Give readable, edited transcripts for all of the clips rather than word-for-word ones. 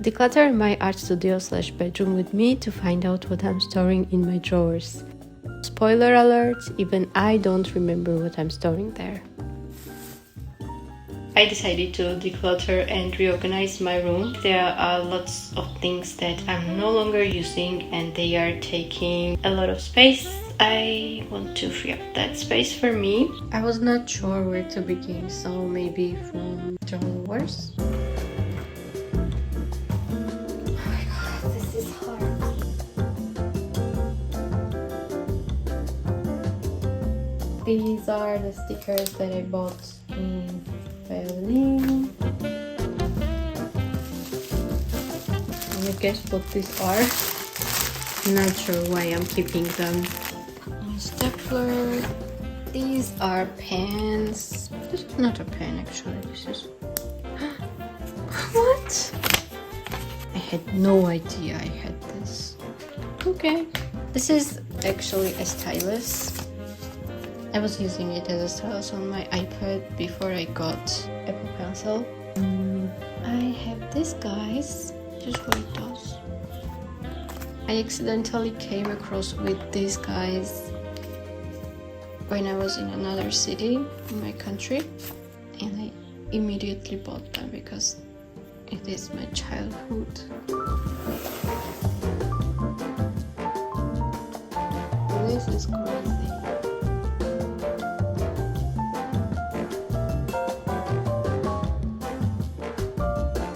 Declutter my art studio/bedroom with me to find out what I'm storing in my drawers. Spoiler alert, even I don't remember what I'm storing there. I decided to declutter and reorganize my room. There are lots of things that I'm no longer using and they are taking a lot of space. I want to free up that space for me. I was not sure where to begin, so maybe from drawers. These are the stickers that I bought in Berlin. Can you guess what these are? Not sure why I'm keeping them. Stapler. These are pens. This is not a pen actually. This is... What? I had no idea I had this. Okay. This is actually a stylus. I was using it as a stylus on my iPad before I got Apple Pencil. I have this, guys. This is what it does. I accidentally came across with these guys when I was in another city in my country, and I immediately bought them because it is my childhood. This is crazy.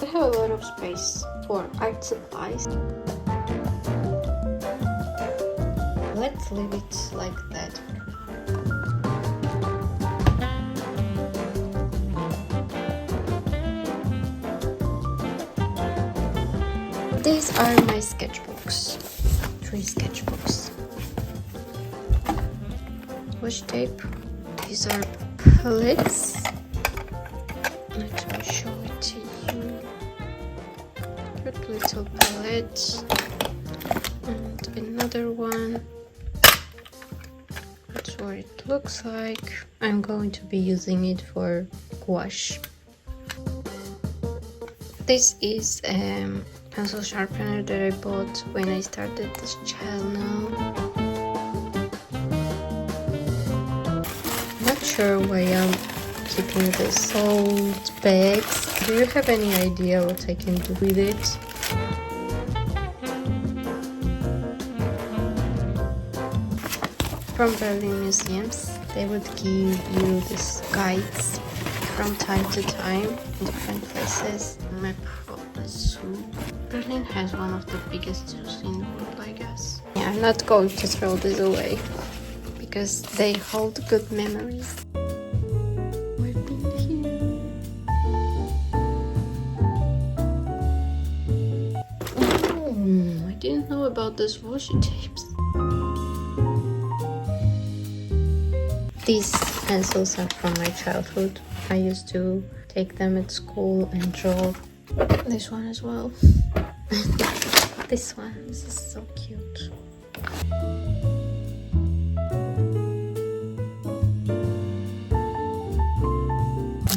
I have a lot of space for art supplies. Let's leave it like that. These are my sketchbooks. 3 sketchbooks. Washi tape. These are palettes. Let me show it to you. Cute little palette. And another one. That's what it looks like. I'm going to be using it for gouache. This is pencil sharpener that I bought when I started this channel. Not sure why I'm keeping the sold bags. Do you have any idea what I can do with it? From Berlin museums, they would give you these guides from time to time in different places. Map of the zoo. Berlin has one of the biggest zoos in the world, I guess. Yeah, I'm not going to throw this away because they hold good memories. We've been here. Oh, I didn't know about these washi tapes. These pencils are from my childhood. I used to take them at school and draw. This one as well. This one. This is so cute.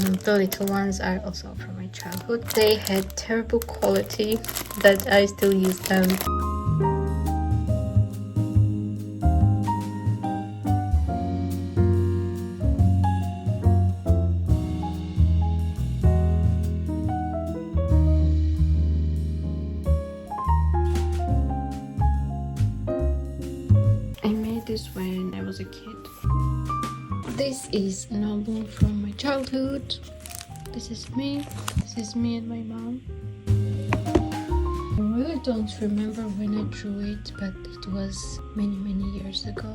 And the little ones are also from my childhood. They had terrible quality, but I still use them. This when I was a kid. This is an album from my childhood. This is me. This is me and my mom. I really don't remember when I drew it, but it was many years ago.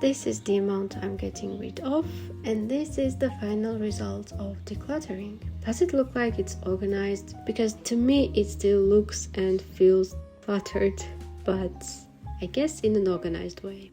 this is the amount I'm getting rid of, and this is the final result of decluttering. Does it look like it's organized? Because to me it still looks and feels cluttered, but I guess in an organized way.